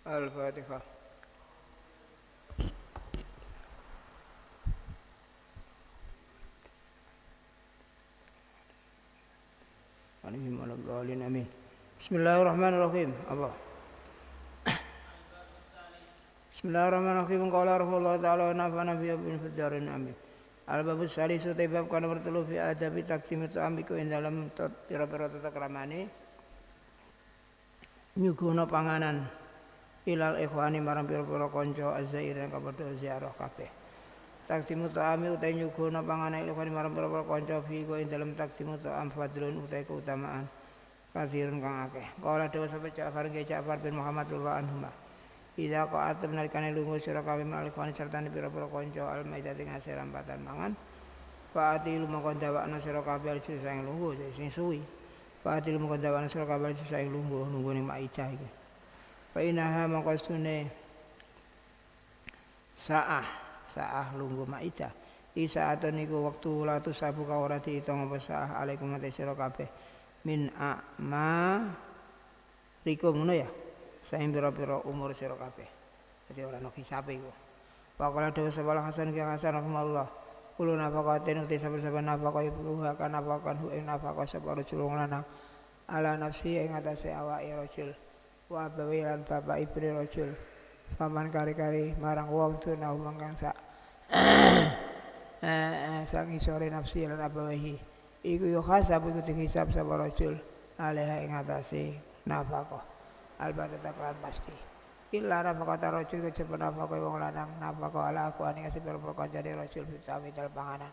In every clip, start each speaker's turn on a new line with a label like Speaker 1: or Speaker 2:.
Speaker 1: Al-Fatihah. Amin. Bismillahirrahmanirrahim. Allah. Bismillahirrahmanirrahim. Qala Rasulullah ta'ala wa nafa'ana bihi wa fid darin amin. Al-babus salisu taibab kana bertelu fi adabi taqsim ta'amiku ing dalam pira-pira tata kramane nyuguhna panganan ilal ikhwani marang pira-pira kanca azzairina kapadha ziarah kabeh. Taqsimu ta'ami utai nyuguhna panganan ilal ikhwani marang pira-pira kanca fi ing dalam taqsimu ta'am fadlun utai keutamaan kasirun kang akeh. Qala dawa sapa Ja'far bin Muhammadullah anhuma. Idza qa'atum nalikane lunga sira kabeh malikwani sertane pira-pira kanca al-maidati ngasih rampatan mangan. Fa'ati lumangka dawakna sira kabeh sing lungguh sing suwi. Fa'ati lumangka dawakna sira kabeh sing lungguh ning maidah iki. Fa inaha mangka sune saah lungguh maidah. Isaatun niku wektu latu sabu ka ora diitung apa saah alaikum ate sira kabeh min a'ma likum ngono ya. Saing pira-pira umur sira kabeh. Dadi ora ana hisabe iku. Faqala dawu sabal Hasan ki Hasan rahimahullah. Kulo nafaqatin uti saben-saben nafaqah ibu kan nafaqan hu ing nafaqah sapa rajul lanang ala nafsi ing atase awake rajul. Wa bawilan bapak ibune rajul. Paman kari-kari marang wong tuna mangkang sak sang isore nafsi lan abawahi. Iku yo khasab iku dihisab sapa rajul alaiha ing atase nafaqah. Albatta taklan pasti illa nafaqata rajul kejaba nafaqah wong lanang nafaqah ala aku ane kasih pira-pira kancane rajul bitami dal panganan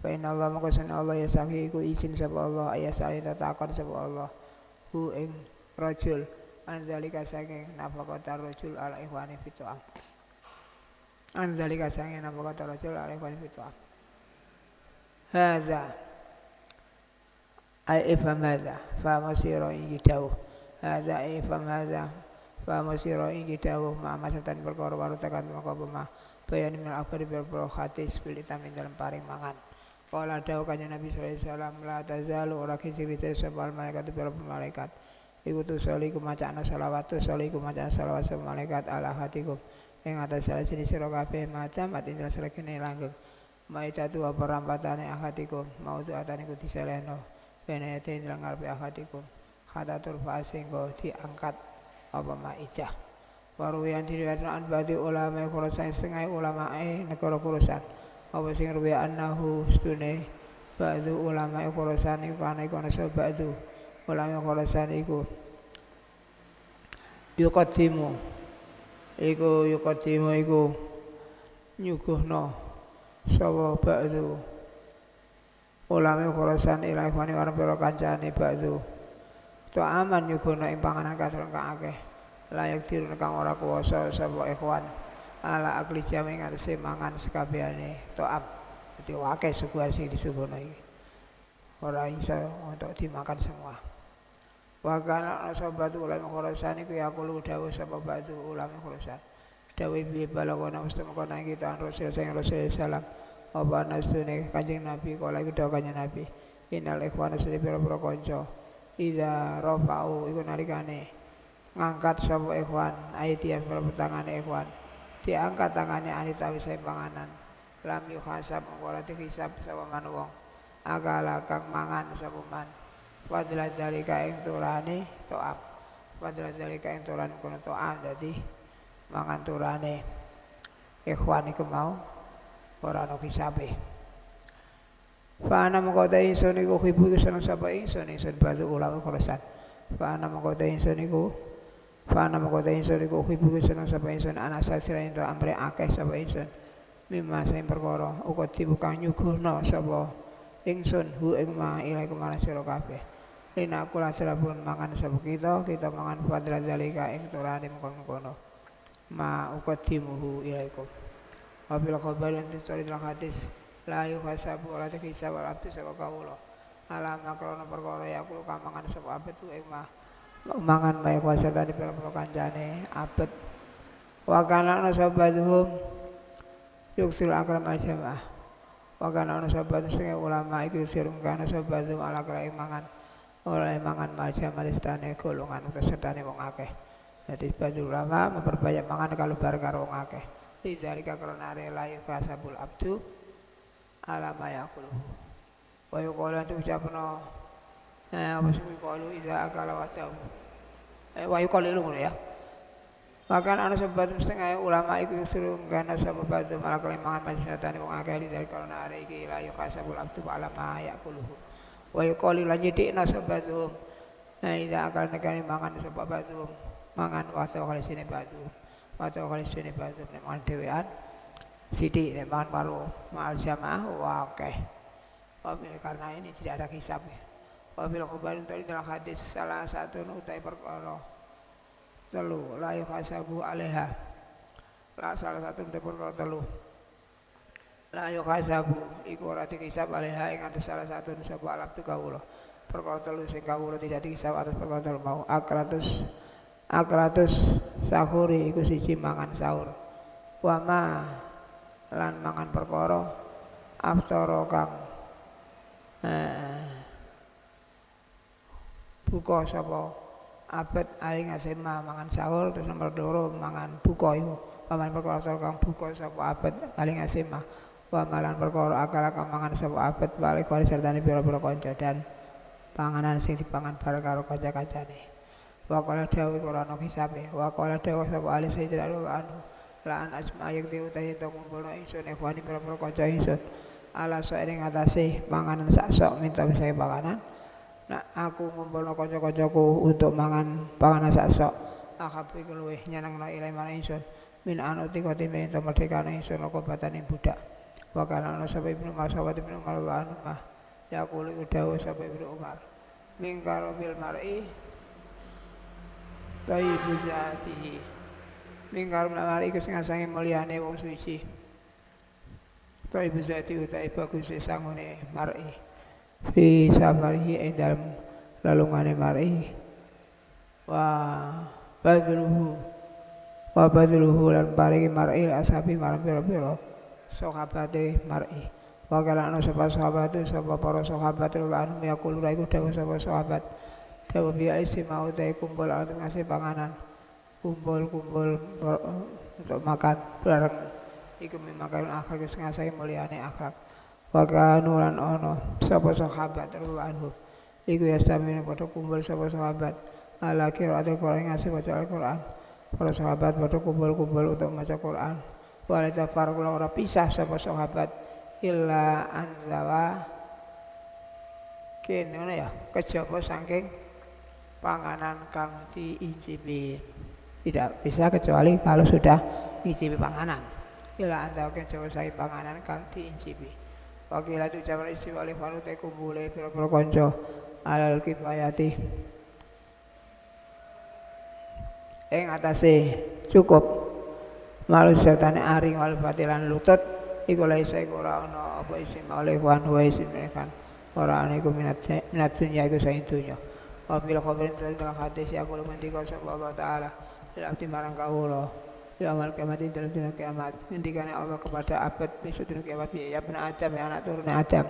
Speaker 1: fa inna Allah maka sana Allah ya sahi iku izin sapa Allah ayah sali takon sapa Allah hu ing rajul anzalika saking nafaqata rajul ala ikhwani fitu'am anzalika saking nafaqata rajul ala ikhwani fitu'am hadza ay ifhamada fa masira ing dawuh hadza ifam hadza fa masira iki dawuh ma'amatan perkara warutakan maka pemah bayan min akhir bil hadis bil itamin dalam paring mangan qala dawuh kanjeng Nabi sallallahu alaihi wasallam la tazalu ora kisiri sebal malaikat bil malaikat iku tu saliku macana selawat sapa malaikat ala hatikum ing atas salah sini sira kabeh macam ati selekene langgeng maitatu apa rampatane hatikum mau atane ku diselehno bene ate nang ngarepe hatikum hadatul fasing go diangkat apa maidah waru yang diriwayatkan bagi ulama Khurasan setengah ulama negara Khurasan apa sing ruwi annahu stune ba'du ulama Khurasan iku ana iku ana ba'du ulama Khurasan iku yuqaddimu iku nyuguhno sapa ba'du ulama Khurasan ila ikhwani warang pira kancane ba'du to aman nyuguhno ing panganan kasron kang akeh layak dirun kang ora kuwasa sapa ikhwan ala akli jami ngatese mangan sekabehane to am dadi akeh suguhan sing disuguhno iki ora iso untuk dimakan semua wa kana sabatu ulama Khurasan iku yaqulu dawuh sapa batu ulama Khurasan dawuh bi balagona mustama nang kita Rasul sallam apa nastune Kanjeng Nabi kala iku dawuh Kanjeng Nabi innal ikhwana sira pira-pira kanca ida rafa'u iku nalikane ngangkat sapa ikhwan aitian pertangane ikhwan diangkat tangane anitawi sae panganan lam yuhasab ora dihisab sapa man wong akala kang mangan sapa man fadla zalika ing turane to'am fadla zalika ing turane kono to'am dadi mangan turane ikhwan iku mau ora ana kisabe Fana mengkota insun iku khibu iku seneng sapa insun batu ulama khurasan Fana mengkota insun iku khibu iku seneng sapa insun ana sasira ento amre akeh sapa insun mimma sing perkara uga dibukang nyuguhna sapa ingsun hu ing ma ilaikum marang sira kabeh lina kula serapun mangan sapa kita mangan fadla zalika ing turane mengkono ma uga dimuhu ilaikum wabil khabar lan tsari hadis la yuhasabu ora tekisa wal abdi sapa kawula alam makrona perkara ya kula kamangan sapa abet ing ma mangan bae kuasa tadi pira kancane abet wa kana ana sabaduhum yuksil akram al-jamaah wa kana ana sabadu sing ulama iku sirung kana sabadu ala kala mangan oleh mangan mal-jamaah istane golongan utawa sertane wong akeh dadi badul ulama memperbanyak mangan kalau bareng karo wong akeh lidzalika karena la yukasabul abdu alama yakuluhu wa yuqalu tu ucapno apa sing yuqalu idza akala wasahu wa yuqalu ngono ya bahkan ana sebab setengah ulama iku suruh kana sebab batu malah kalimangan masyarakat wong akeh dari karena are iki la yuqasabul abdu alama yakuluhu wa yuqalu lan yidikna sebab idza akala nekane mangan sebab batu mangan wasahu kali sine batu wasahu kali sine batu mangan dhewean sithik nek mangan karo mal jamaah akeh. Karena ini tidak ada hisab. Wabil khabar untuk dalam hadis salah satu utai perkara telu la yuhasabu alaiha. Salah satu utai perkara telu la yuhasabu iku ora dihisab alaiha ing atas salah satu sapa alab tu kawula. Perkara telu sing kawula tidak dihisab atas perkara telu mau akratus sahuri iku siji mangan sahur. Wa ma lan mangan perkara aftara kang buka sapa abet aing asema mangan sahur terus nomor 2 mangan buka iku paman perkara kang buka sapa abet aing asema wa malan perkara akala kang mangan sapa abet balik kali sertane pira-pira kanca dan panganan sing dipangan bareng karo kanca-kancane wa qala dawuh ora ana hisabe wa qala dawuh sapa ali sayyidina anu lan asma yang diutai to kumpulno ingsun ikhwani pira-pira kanca ingsun ala saering atase panganan sak-sok minta bisa panganan nak aku ngumpulno kanca-kancaku untuk mangan panganan sak-sok akabu iku luweh nyenengno ilahi marang ingsun min anuti kotime to merdekane ingsun kobatan ing budak wa kana ana sapa ibnu Mas'ud ibnu Umar mah ya kulo dawuh sapa ibnu Umar mingkaro bil mar'i tayyibu zatihi mingkar melamar iku sing asange mulyane wong suci. Taibu zati utai bagus sangune mar'i. Fi sabarihi ing dalem lalungane mar'i. Wa badluhu lan paringi mar'i asabi marang pira-pira sahabate mar'i. Wa kana ana sapa sahabate sapa para sahabat lan yakul ra iku dawuh sapa sahabat. Dawuh biya istimau utai kumpul alat ngasih panganan. Kumpul untuk makan bareng iku memakan akhlak sing asale mulyane akhlak wa kanu lan ana sapa sahabat radhiyallahu iku yastamine padha kumpul sapa sahabat ala qiraatul Qur'an ngasih maca Al-Qur'an para sahabat padha kumpul-kumpul untuk maca Qur'an wala tafarqu ora pisah sapa sahabat illa anzawa kene ya kejaba saking panganan kang diincipi tidak bisa kecuali kalau sudah ngicipi panganan. Ila anda akan coba saya panganan kang diincipi. Wakila tu jaman isi oleh walu te kumpule pira-pira kanca alal kifayati. Ing atase cukup malu sertane aring wal batilan lutut iku laisa iku ora ana apa isi oleh wan wa isin menekan ora ana iku minat dunya iku saing dunya. Wabil khabarin dalam hadis ya kulo mendika sapa Allah taala abdi marang kawula ya amal kiamat dalam dina kiamat ngendikane Allah kepada abad besok dina kiamat ya bena Adam ya anak turune Adam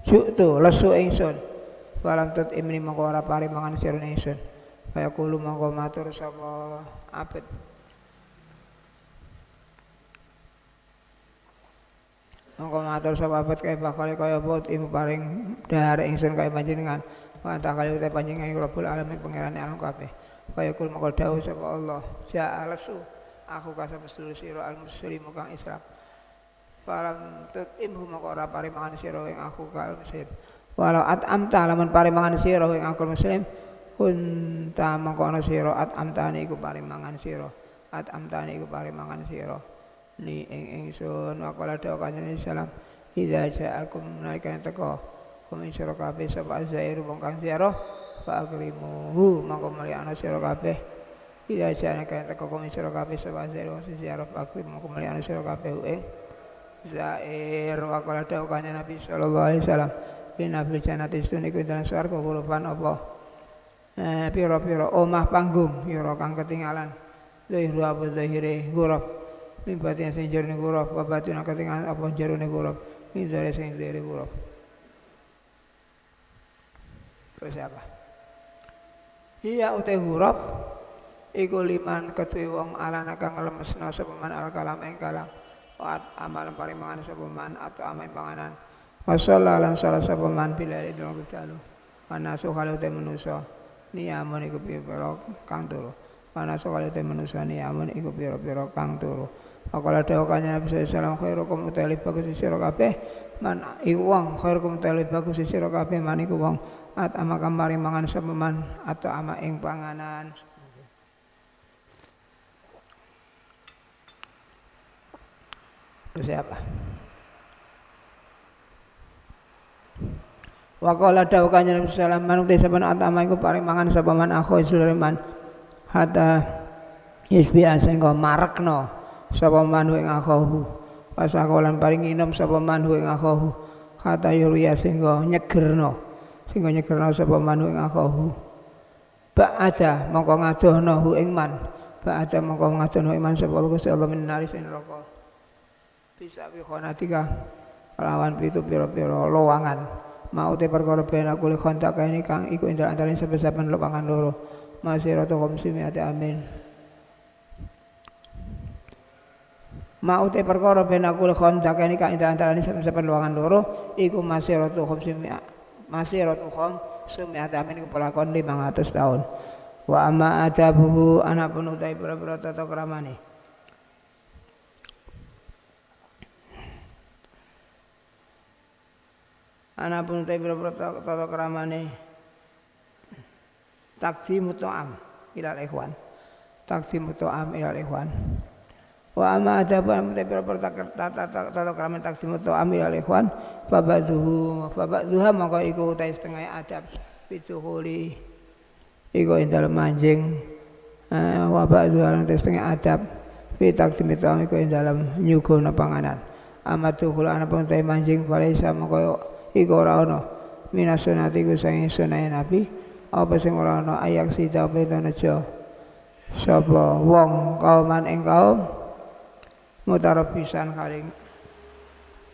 Speaker 1: ju'tu lesu ingsun walam tut imni mongko ora pari mangan sira ingsun kaya kulo mongko matur sapa abad Mongko matur sapa abad kaya bakal kaya bot ibu paring dahar ingsun kaya panjenengan. Wa ta kali uta panjenengan iku Rabbul alamin pangerane alam kabeh. Kaya kul mongko dawuh sapa Allah, ja alasu aku kasep sedulur sira al muslimu kang Islam. Palam tutimhu mongko ora parimangan sira ing aku kal muslim. Walau amta lamun parimangan sira ing aku muslim, kunta mongko ana sira amtane iku parimangan sira. Amtane iku parimangan sira. Li ing ingsun waqala dawa kanjeng salam idza ja'akum nalika teka kumi sira kabeh sapa zair wong kang ziarah fa akrimuhu mongko mulyakna sira kabeh idza ja'aka teka kumi sira kabeh sapa zair wong ziarah fa akrimuhu mongko mulyakna sira kabeh ing zair waqala dawa kanjeng Nabi sallallahu alaihi wasallam inna fil jannati niku dalam swarga kurupan apa pira-pira omah panggung pira kang ketinggalan zahiru apa zahire guruf Mimbatin sing jerone huruf, babatun ketingan apa jerone huruf, mizare sing zere huruf. Terus apa? Iya utai huruf iku liman ketuwi wong alana kang lemesna sapa man al kalam ing kalam. Wa amal parimangan sapa man atau amal panganan. Wasalla lan salah sapa man bilal dalam kalu. Panasu kalau te manusa niyamun iku pira kang turu. Panasu kalau te manusa niyamun iku pira kang turu. Akala dawa kanjeng Nabi sallallahu alaihi wasallam khairukum utalib bagus sira kabeh man iku wong khairukum utalib bagus sira kabeh man iku wong at ama kamari mangan sapa man atau ama ing panganan. Terus siapa? Wakala dawa kanjeng Nabi sallallahu alaihi wasallam manut saben at ama iku paring mangan sapa man akho Sulaiman hatta yusbi'a sing marekno sapa man ing akhahu pasakolan paring inem sapa man ing akhahu kata yuria sehingga nyegerno sapa man ing akhahu ba'ada mongko ngadohno hu ing man ba'ada mongko ngadohno iman sapa Gusti Allah minari sing neraka bisa wi khonatika lawan pitu pira-pira lowangan mau te perkara ben aku li khontak ini kang iku antaraning saben-saben lowangan loro masiratu khamsi mi'ati amin mau te perkara ben aku khondak ini kang antarané saben luangan loro iku masiratu sumi'at amin iku pelakon 500 tahun wa amma adabuhu anapun utai pira-pira tata kramane anapun utai pira-pira tata kramane takdimu ta'am ilal ikhwan wa amma adaban pira-pira tata krama taksim to amil ikhwan fabaduha maka iku utai setengah adab pituhuli iku ing dalem manjing wa ba'duha lan setengah adab fi taksim to iku ing dalem nyuguhna panganan amatu kula ana pun utai manjing falaisa maka iku ora ana minasunati ku sing sunah nabi apa sing ora ana ayak sida bedonejo sapa wong kauman ing kaum mutarabisan kali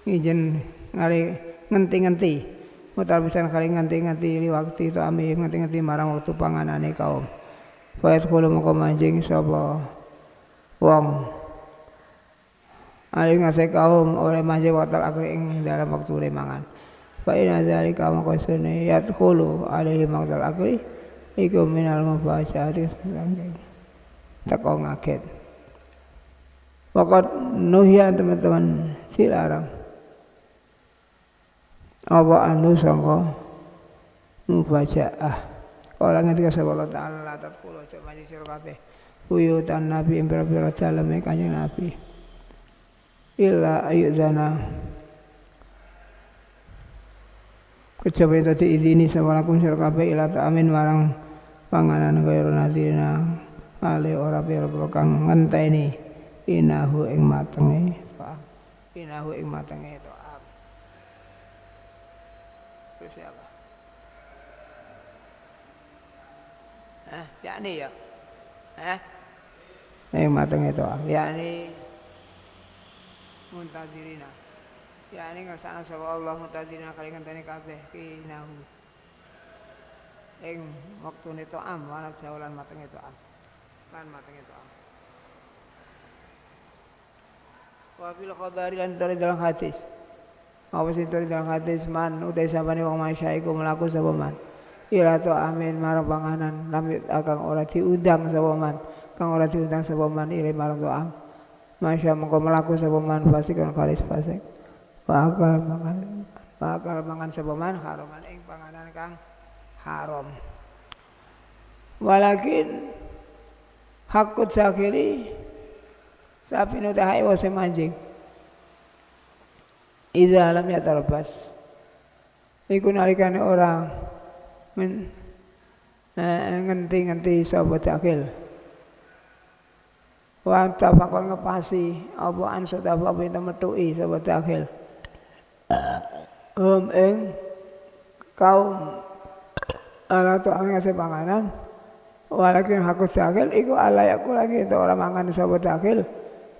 Speaker 1: izin kali ngenti-ngenti mutarabisan kali ngenti-ngenti li waktu itu ami ngenti-ngenti marang waktu panganane kaum faiz kulo moko manjing sapa wong ali ngase kaum oleh manjing watal akri ing dalam waktu mangan fa ina zalika moko sune yadkhulu alaihi maqdal akri iku minal mubashati sangking teko ngaget Wakat nuhya teman-teman dilarang apa anu sangka mubajaah orang ketika sapa Allah taala la tadkhulu coba di sira kabeh buyutan nabi pira-pira daleme kanjeng nabi illa ayudzana kecoba tadi izini sabalakum sira kabeh ila ta'amin marang panganan kaya nadina ale ora pira-pira kang ngenteni inahu ing matenge to'am terus siapa? Yakni ya? Ing matenge to'am yakni muntazirina yakni ngersana sapa Allah muntazirina kali ngenteni kabeh inahu ing waktune to'am wana jawalan matenge to'am lan matenge to'am wa fil khabari lan dalam hadis Apa sinten dalam hadis man utai sabane wong masyaiku mlaku sapa man. Ira to amin marang panganan lamit akang ora diundang sapa man. Kang ora diundang sapa man ire marang to am. Masya mengko mlaku sapa man fasik kan kalis fasik. Bakal mangan sapa man haraman ing panganan kang haram. Walakin hakut sakili sapi nu tahai wase manjing. Iza alam ya terlepas. Iku nalikane orang ngenti-ngenti sapa dakil. Wa tafakon ngepasi apa anso tafa pintu metuki sapa dakil. Ing kaum ala to ngase panganan. Walakin hakut dakil iku ala yaku lagi itu orang mangan sapa dakil.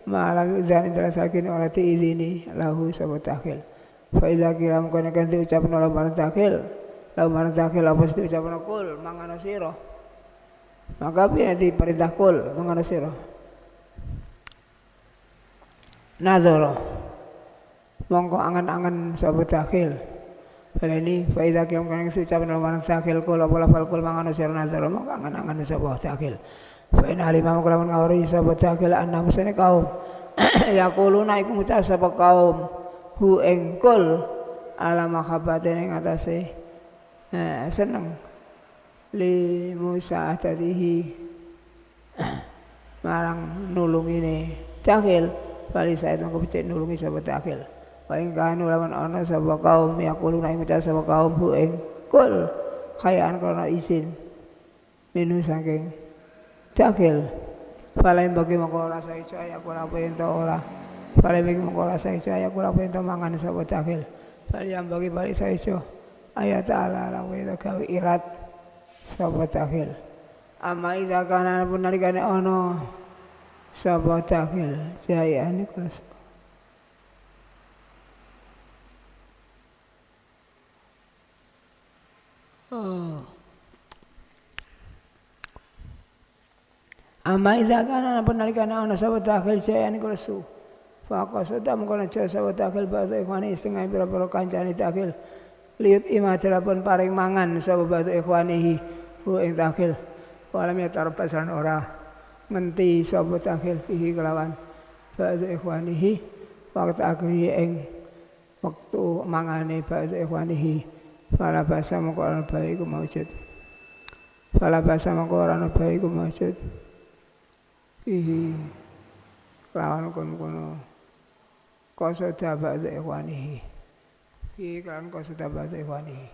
Speaker 1: Malam uzan intara sakin ora diizini lahu sapa takhil. Fa idza kira mungkin ganti ucapan ora marang takhil. Lahu marang takhil apa sih ucapan kul mangan sira. Maka piye diperintah kul mangan sira. Nazara. Mongko angen-angen sapa takhil. Baleni fa idza kira mungkin ucapan ora marang takhil kul apa lafal kul mangan sira nazara mongko angen-angen sapa takhil. Fa in alimah kelawan ngawari sapa takil ana musane kaum yaquluna iku ngucap sapa kaum hu ing kul ala makhabate ing atase seneng li Musa tadihi marang nulungine takil bali saet mengko becik nulungi sapa takil wa ing kanu lawan ana sapa kaum yaquluna iku ngucap sapa kaum hu ing kul khayaan karena izin minu saking Dakil, palai bagi mengko rasa ijo ayak kula pento ora. Palai bagi mengko rasa ijo ayak kula pento mangan sapa dakil. Palai yang bagi balik ijo ayat ta'ala lawe itu gawe irat sapa dakil. Amma idza kana pun nalikane ana sapa dakil jayane kula. Amma idza kana napa nalikane ana sapa dakhil jayane kula su. Faqasada mengkono sapa dakhil bahasa ikhwani setengah pira-pira kancane dakhil. Liut imadrapun paring mangan sapa bahasa ikhwanihi hu ing dakhil. Walam ya tarpasan ora ngenti sapa dakhil fihi kelawan bahasa ikhwanihi waktu akhi ing waktu mangane bahasa ikhwanihi. Fala bahasa mengko ana baiku maujud. Fala bahasa mengko ana baiku maujud. Kelawan kono qasada ba'da ikhwanihi kelawan qasada ba'da ikhwanihi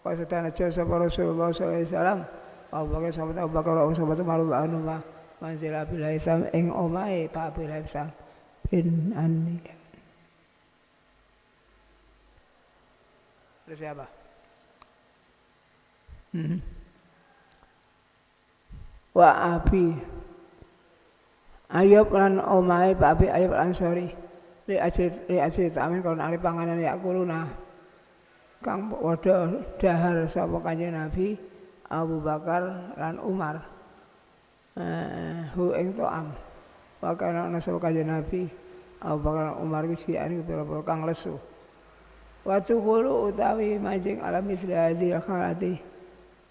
Speaker 1: qasada naja sapa Rasulullah sallallahu alaihi wasallam Abu Bakar sahabat malu anu ma manzila bil Islam ing omahe Pak Bil Islam bin Anni. Terus siapa? Wa abi Ayub lan omahe Pak Abi Ayub Ansori li ajri tamin kon ari panganan ya kuluna kang padha dahar sapa Kanjeng Nabi Abu Bakar lan Umar hu ing to'am wakana ana sapa Kanjeng Nabi Abu Bakar lan Umar ku siane pira-pira kang lesu watu khulu utawi manjing alam misli hadil khalati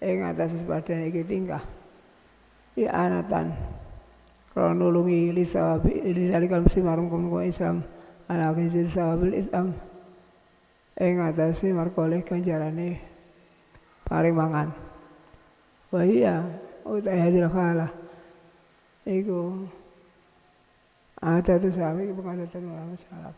Speaker 1: ing atas sepadane iki tingkah di anatan kalau nulungi lisalikal muslim marung kumko Islam ala kizil sawabil Islam ing atasi markoleh kanjarane paring mangan wahia utai hadil khalah iku ada tu sahabat pengadatan ulama salaf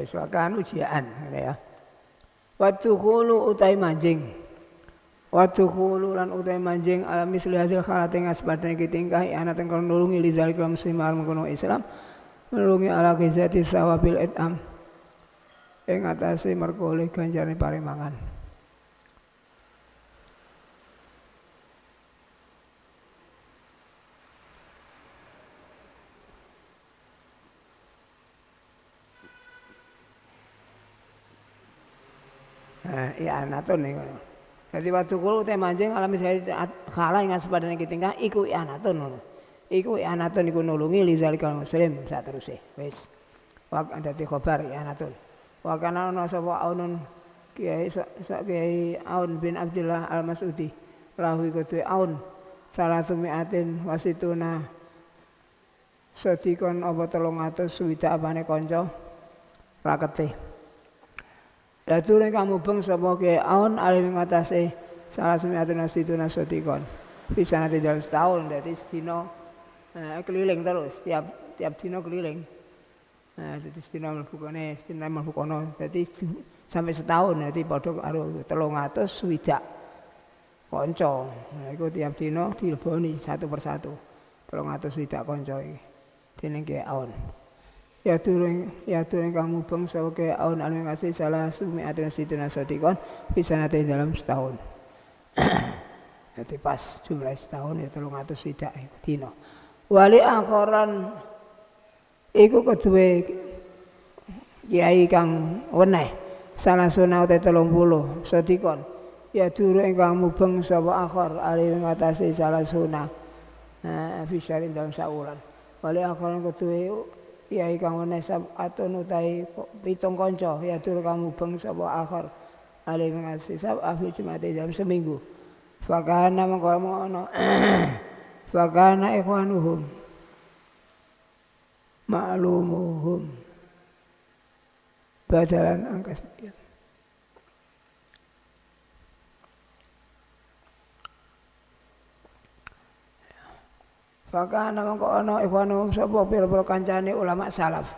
Speaker 1: suakan ujian ya. Watukhulu utai manjing. Watukhulu lan utai manjing alam misli hasil khalat ing asbadane iki tingkah ana teng nulungi lidzalik muslim mengkono Islam nulungi ala qizati sawabil itam ing atase merkole ganjarane paring mangan. I'anatun niku. Dadi wadukul te manjing alami khala ing sepadane kitingkah iku i'anatun ngono. Iku i'anatun iku nulungi lizalikal muslim sateruse. Wis. Dadi khabar i'anatun. Wa kana ana sapa aunun Kiai Kiai Aun bin Abdullah Al-Mas'udi. Lahu iku duwe aun salah sumiatin wasituna sedikon apa 300 suwida apane kanca rakete. Ya durung kamu beng sapa ke aun alim ngatasé salah sumiatin wasituna sedikon. Bisa nanti dalam setahun dadi sedina keliling terus tiap dina keliling. Dadi sedina mlebu kene, sedina mlebu kono. Dadi sampai setahun dadi padha karo 300 swidak kanca. Iku tiap dina dileboni satu persatu. 300 swidak kanca iki. Dening Ki Aun. Ya durung kamu beng sapa Ki Aun anu ngasih salah sumiatin situna sedikon bisa nanti dalam setahun. Jadi pas jumlah setahun ya 300 swidak dina. Wali akhiran iku kedue kiai kang weneh salah sunah uta 30 sedikon ya duru ingkang mubeng sapa akhir ali ngatasi salah sunah fisarin dalam saulan wali akhiran kedue kiai kang weneh atun utahe 7 kanca ya duru kang mubeng sapa akhir ali ngatasi sabi cemate dalam seminggu fakana mongko ana fakana ikhwanuhum ma'lumuhum badalan angkas fakana mongko ana ikhwanuhum sapa pira-pira kancane ulama salaf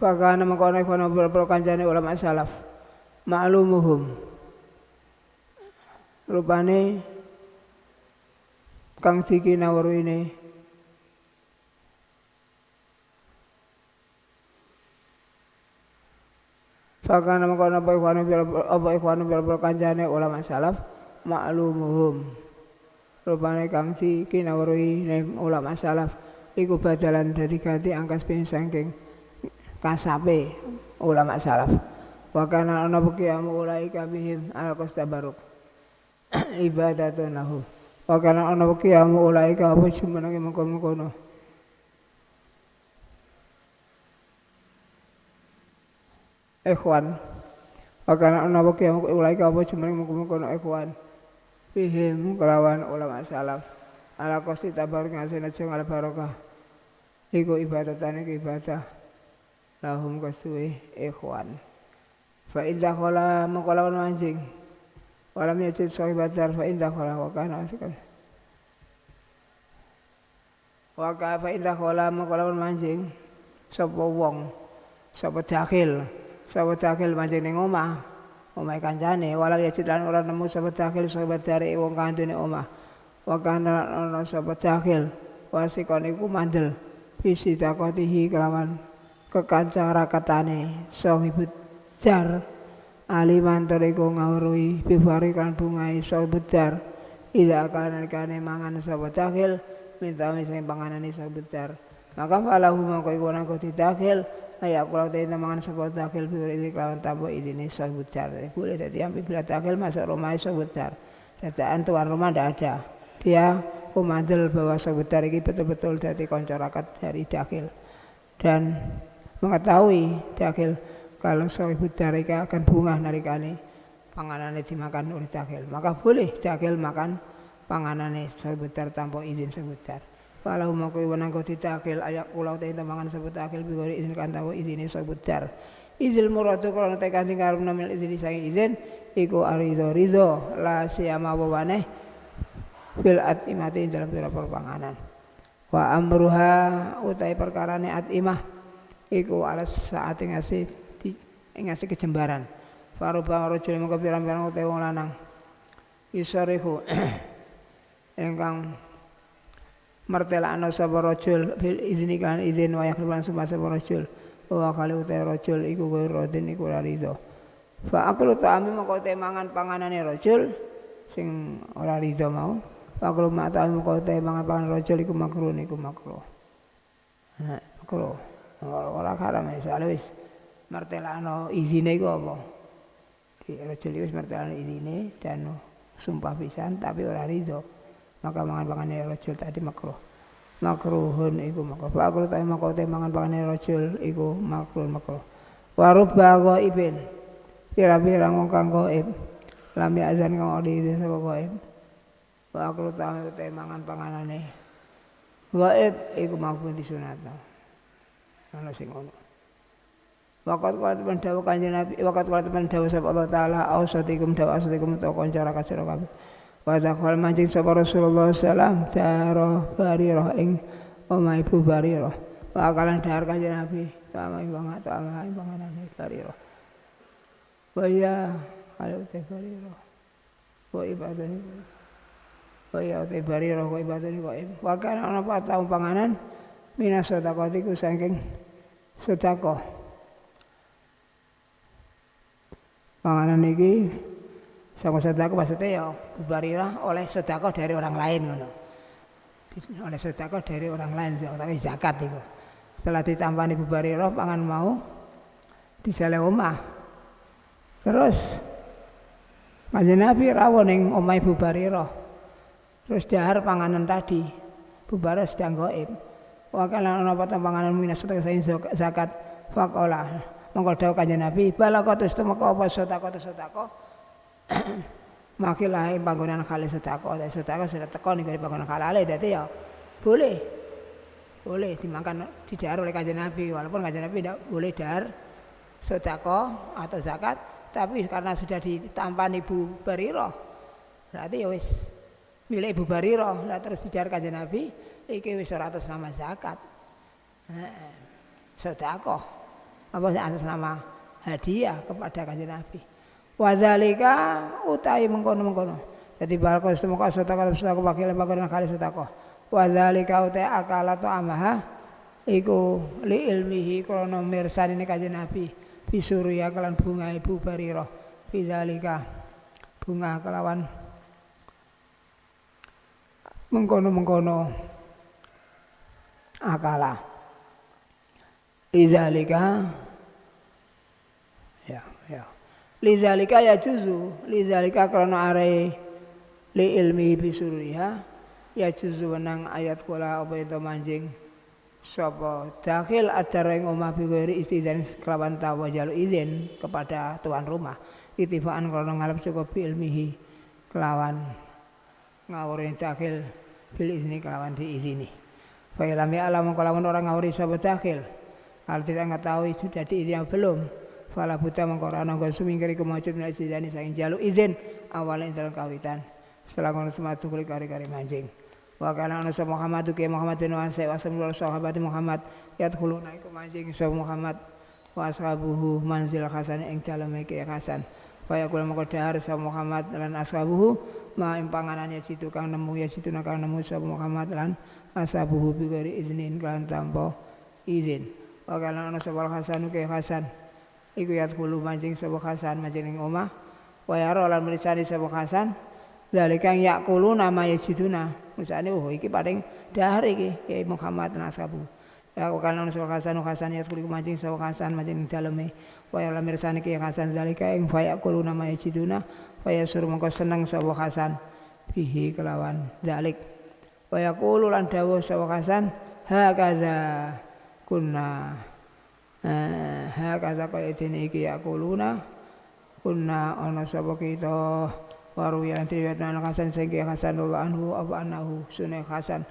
Speaker 1: fakana mongko ana ikhwanuhum pira-pira kancane ulama salaf ma'lumuhum rupane kang dikinawruine fakana mengkono apa ikhwanu bil kancane ulama salaf maklumuhum rupane kang dikinawruine ulama salaf iku badalan dadi ganti angkas ping saking kasape ulama salaf wa kana ana bukiyamu ulaika bihim al-qastabaruk ibadatun lahu wa kana ana kiyamu ulaika apa jumenenge mengkono-mengkono ikhwan wa kana ana kiyamu ulaika apa jumenenge mengkono-mengkono ikhwan fihim kelawan ulama salaf ala qasti tabaruk ngasih aja ngal barokah iku ibadatane ibadah lahum kasuwe ikhwan fa idza khala mengkolawan manjing walam yajid sahibat zarfa indah khala wa kana asikan wa ka fa indah khala mengkolawan manjing sapa wong sapa dakhil manjing ning omah omahe kancane walam yajid lan ora nemu sapa dakhil sahibat dari wong kandune omah wa kana ana sapa dakhil wasikon iku mandel bisi takotihi kelawan kekancarakatane sahibut jar aliman toriku ngawruhi bifari kan bungai sobetar ila akan mangan sobetakil minta misalnya panganani sobetar maka falahu maka iku nang didakhil ayak kula teh mangan sobetakil bifari iki lawan tampo idine sobetar boleh jadi ambil bila dakhil masuk rumah sobetar jadaan tuan rumah ndak ada dia komandel bahwa sobetar ini betul-betul dari koncarakat dari dakhil dan mengetahui dakhil kalau sahibut darika akan bungah nalikane panganane dimakan oleh dakhil maka boleh dakhil makan panganane sahibut dar tanpa izin sahibut dar walau maka wenang kodi dakhil ayak kula te mangan sahibut dakhil bigori izin kan tanpa izine sahibut dar izil muradu kalau tekan sing karep namil izin sange izin iku arido la siyama wawane bil atimati dalam pira-pira panganan wa amruha utai perkarane atimah iku alas saat ngasih kejembaran faruba rajul mengko pirang-pirang utawa wong lanang isarihu ingkang martelakno sapa rajul bil izni kan izin wa yakhluban sapa rajul wa kali utawa rajul iku rodin iku rido fa aklu ta'ami mengko te mangan panganane rajul sing ora rido mau fa aklu ma ta'ami mengko te mangan panganan rajul iku makruh makruh Ora haram soalnya wis martelakno izine iku apa? Di rajul wis martelakno izine dan sumpah pisan tapi ora ridho. Maka mangan-mangane rajul tadi makruh. Makruhun iku makruh. Makruh ta makote mangan-mangane rajul iku makruh. Wa rubba ghaibin. Pira-pira wong kang gaib. Lam azan kang ora izin sapa gaib. Wa makruh ta mangan-panganane gaib iku maupun disunatno. Ana sing ngono. Waqat qala teman dawuh Kanjeng Nabi, waqat qala teman dawuh sapa Allah taala, ausatikum dawuh ausatikum ta kanca ra sira kabeh. Wa zakhal mancing sapa Rasulullah sallam daro Barirah ing omahe Ibu Barirah. Wa kalan dahar Kanjeng Nabi, sama banget sama panganane Barirah. Wa ya kalau te Barirah. Wa ibadani. Wa ya te Barirah wa ibadani wa kana ana apa tau panganan minas sedekah iku saking sedekah. Panganan iki sama sedekah maksudnya ya Bu Barirah oleh sedekah dari orang lain ngono. Oleh sedekah dari orang lain tapi zakat itu. Setelah ditampani Bu Barirah pangan mau disale omah. Terus Kanjeng Nabi rawuh ning omah Bu Barirah. Terus dahar panganan tadi. Bu Barirah sedang gaib. Wa kana ana apa panganan minas sedekah zakat faqala. Monggo dawuh Kanjeng Nabi, balaqatus temeka apa sedekah. Makilah panggonan halal sedekah sudah teko ning panggonan halal dadi ya boleh dimakan didahar oleh Kanjeng Nabi walaupun Kanjeng Nabi tidak boleh dahar sedekah atau zakat tapi karena sudah ditampani Ibu Barirah berarti ya wis milik Ibu Barirah lah terus didahar Kanjeng Nabi iki wis ora atas nama zakat sedekah apa atas nama hadiah kepada Kanjeng Nabi. Wadzalika utai mengkono. Jadi balkon setemaka sedekah wakil panggonan kali sedekah. Wadzalika utai akala tu amaha iku li ilmihi krana mirsani Kanjeng Nabi bisuruya kelan bunga Ibu Barirah. Bidzalika bunga kelawan mengkono akala. Lidzalika ya lidzalika ya juzu lidzalika karena are li ilmi bisuriha ya juzu wenang ayat kula apa itu manjing sapa dakhil adara ing omah bi ghairi istizan kelawan tawajalu izin kepada tuan rumah ittifaqan karena ngalap cukup bi ilmihi kelawan ngawuri dakhil bil izni kelawan diizini fa lam ya alam kelawan orang ngawuri sapa dakhil kalau tidak mengetahui sudah diizin belum, fala buta mengkorana nggon sumingkiri kemujud menawi izin saking jaluk izin awalnya dalam kawitan. Setelah ngono sematu kuli kari-kari mancing. Wa kana ana sa Muhammad ke Muhammad bin Wasai wa sallallahu sahabat Muhammad yadkhuluna iku mancing sa Muhammad wa ashabuhu manzil Hasan ing daleme ke Hasan. Fa yaqul moko dahar sa Muhammad lan ashabuhu ma ing panganane situ kang nemu ya situ kang nemu sa Muhammad lan ashabuhu bi ghairi iznin kan tanpa izin. Wa kana ana sapa Hasan ke Hasan iku yadkhulu mancing sapa Hasan mancing ning omah wa yara lan mrisani sapa Hasan zalika yaqulu nama yajiduna misane iki paling dahar iki Kiai Muhammad nasabu ya kana ana sapa Hasan yadkhulu mancing sapa Hasan mancing ning daleme wa yara mrisani ke Hasan zalika ing yaqulu nama yajiduna wa yasur mongko seneng sapa Hasan bihi kelawan zalik wa yaqulu lan dawuh sapa Hasan hakaza kunna kata kaya dene iki yakuluna kunna ana sapa kita waru yang riwayatna Hasan sing Hasanullah anhu apa anahu sunah Hasan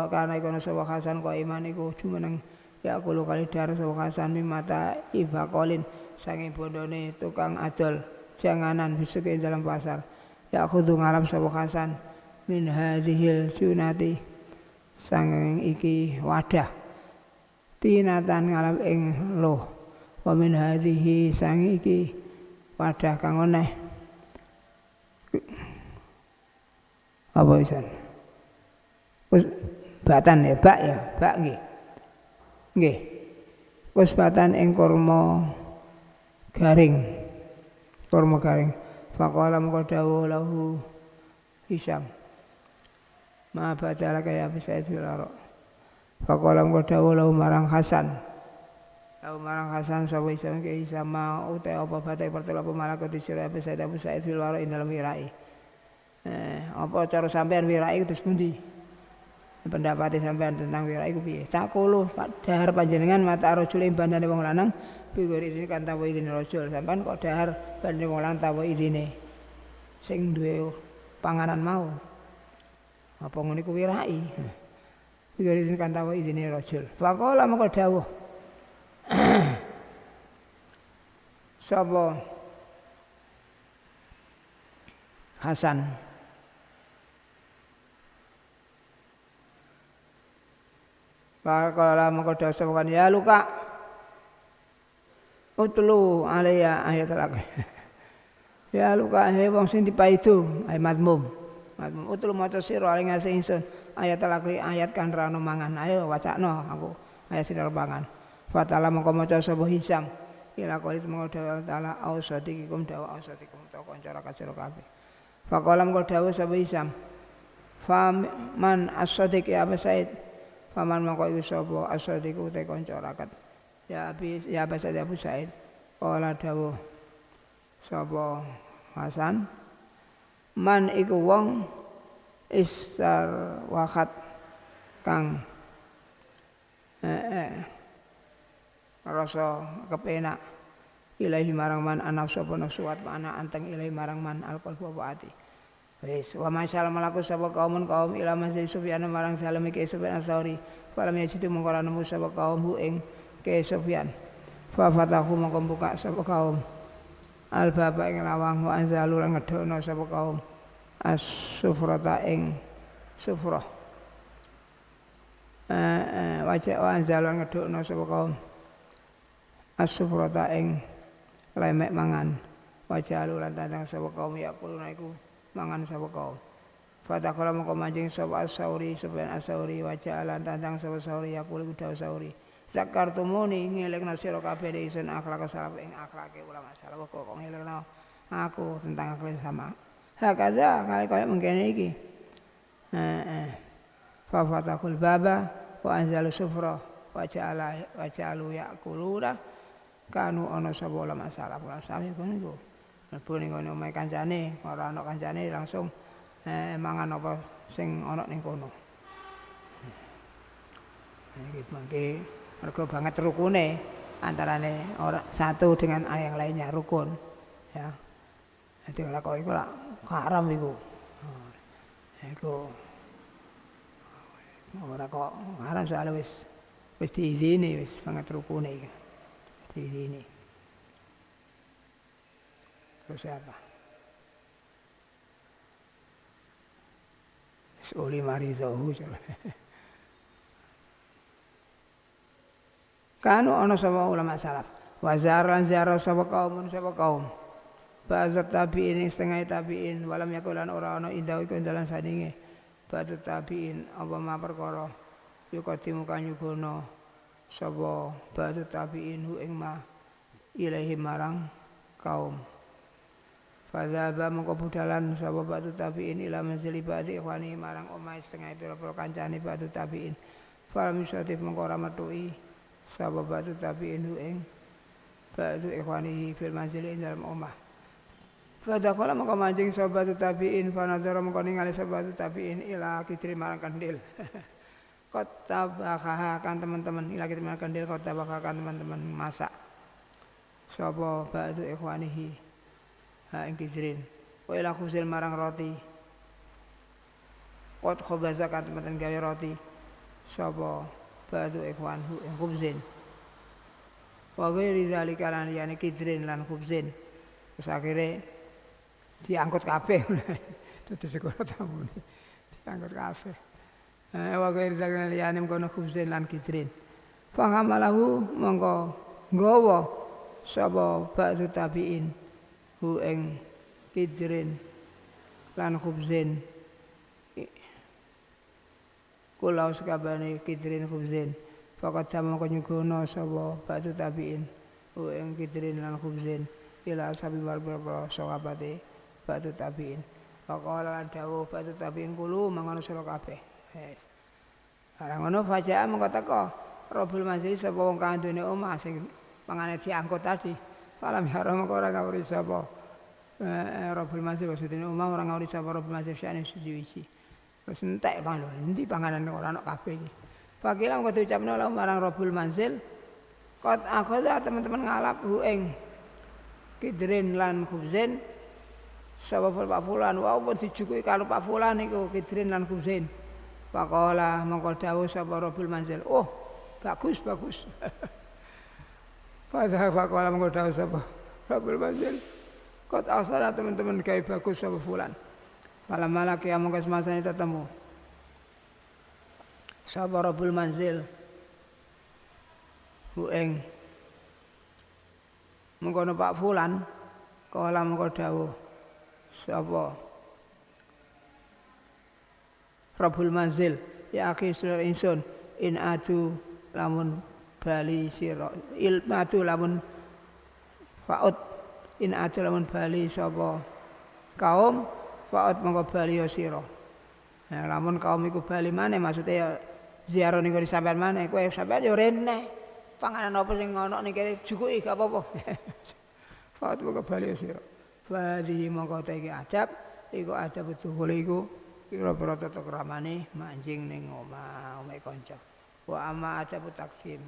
Speaker 1: kana iku ana sapa Hasan kok iman iku jumeneng yakulu kali dar sapa Hasan mimata ibaqolin saking bondone tukang adol janganan besuk ing dalam pasar ya kudu ngalap sapa Hasan min hadhil sunati saking iki wadah tinatan ngalap ing loh wa min hadhihi sang iki wadah kang oneh apa isan wis batan ya bak nggih wis batan ing kurma garing faqala moko dawuh lahu Hisam ma badala kaya bisa dilaro Faqala moko dawuh lahu marang Hasan Lau marang Hasan sapa Hisam ke sama utai apa batai pertelu apa malaikat sira apa Said Abu Said fil wara ing dalam wirai. Apa cara sampean wirai terus pundi? Pendapat sampean tentang wirai iku piye? Takulu dahar panjenengan mata rajul ing bandane wong lanang bigori sini kan tawa izine rajul. Sampean kok dahar bandane wong lanang tawa izine sing duwe panganan mau. Apa ngono iku wirai? Bigori sini kan tawa izine rajul. Faqala mengko dawuh sapa Hasan Kalau mengko dawuh sapa ya luka utlu alaya ayat lagi ya luka he wong sing dipaidu ay madmum utlu maca sira ing ngase ingsun ayat lagi ayat kan ra ono mangan ayo wacakno aku ayat sira mangan fatala mengko maca sapa Hisam ila qolit mengko dawuh taala ausadikum dawuh ausadikum ta kanca kasira kabeh faqala mengko dawuh sapa Hisam faman as-sadiq ya Abu Said faman mengko iku sapa as-sadiq te kanca rakat ya Abu Said Abu Said qala dawuh sapa Hasan man iku wong istar wakat kang rasa kepenak ilahi marang man anaf sapa nafsuat ana anteng ilahi marang man alqal wa ati wis wa masyaallah malaku sapa kaum ila masjid Sufyan marang salam iki Sufyan Ats-Tsauri falam yajitu mengko nemu sapa kaum hu ing ke Sufyan fa fatahu mengko buka sapa kaum al baba ing lawang wa anzalu lan ngedono sapa kaum as-sufrata ing sufrah wajah wa anzalu lan ngedono sapa kaum as-sufrata ing lemek mangan wajah lan tandang sapa kaum yakuluna iku mangan sapa kaum fatakala mengko manjing sapa as-Sauri Sufyan as-Sauri wajah lan tandang sapa Sauri yakul iku dawu Sauri zakartumuni ngelingna sira kabeh isun akhlak salaf ing akhlake ulama salaf kok ngelingna aku tentang akhlak sama hakaza kali kaya mengkene iki fa fatakul baba wa anzalu sufra waja'alu yakuluna kanu ana sapa ulama salaf sami ngono iku mlebu ning ngene omahe kancane ora ana kancane langsung mangan apa sing ana ning kono iki mangke mergo banget rukune antarane orang satu dengan yang lainnya rukun ya jadi kalau iku lak haram iku iku ora kok haram soalnya wis diizini wis banget rukune iki diizini terus apa Uli marizahu kanu ana sapa ulama salaf wa zaran zara sapa kaum ba'da tabi'in setengah tabi'in walam yakulan ora ana indah iku dalan sandinge ba'da tabi'in apa ma perkara yukatimu kanyugono sapa ba'da tabi'in hu ing ma ilahi marang kaum fadzaba mengko budalan sapa ba'da tabi'in ila manzili ba'di ikhwani marang omahe setengah pira-pira kancane ba'da tabi'in falam yusatif mengko ora metuhi sapa ba'da tabi'in hu ing ba'da ikhwani fil manzili dalam omah fadakala maka mancing sabatu tabi'in fanazara maka ningali sabatu tabi'in ila kitri marang kandil kota bakahakan teman-teman ila kitri marang kandil kota bakahakan teman-teman masak sapa ba'du ikhwanihi ha ing kitrin wa ila khuzil marang roti kot khobazakan teman-teman gawe roti sapa ba'du ikhwanhu ing khubzin wa ghairi zalika lan yani kitrin lan khubzin terus akhirnya diangkut kabeh dadi sekolah tamu diangkut kabeh wa ghairi zalika liyane kono khubzin lan kitrin fahamalahu mongko nggawa sapa ba'du tabi'in hu ing kitrin lan khubzin kula sakabane kitrin khubzin fakat sama nyugono sapa ba'du tabi'in hu ing kitrin lan khubzin ila sabi wal sahabate batu tabiin faqala lan dawuh batu tabiin kulo mangono sira kabeh wis ora ngono fajaa mengko teko Rabbul manzil sapa wong kang duwe omah sing pangane diangkut tadi. Falam yara mengko ora ngawuri sapa Rabbul manzil maksudine omah ora ngawuri sapa Rabbul manzil syane suci-suci. Terus entek bang lho, endi panganan ora ana kabeh iki. Pakilah mengko diucapno la marang Rabbul manzil. Qad akhadha teman-teman ngalap hu ing kidrin lan khubzin sapa Pak Fulan wa apa dijukuki karo Pak Fulan iku kidrin lan khubzin. Pakola mengko dawuh sapa Rabbul manzil. Oh, bagus. Padahal pakola mengko dawuh sapa Rabbul manzil. Kot asara teman-teman gawe bagus sapa Fulan. Malam malaki mengko semasane ketemu. Sapa Rabbul manzil. Ing mengkono Pak Fulan kala mengko dawuh sapa Rabbul manzil ya akhi sedulur ingsun in adu lamun bali sira ilmatu lamun faut in adu lamun bali sapa kaum faut mengko bali sira nah, lamun kaum iku bali maneh maksude ya ziarah niku sampean maneh kowe sampean yo rene panganan apa sing ana ning kene jukuki gak apa-apa faut mengko bali sira bali mengko iki adab iku adab betul iku kira-kira tata kramane manjing ning omah kanca. Wa amma adab taksim.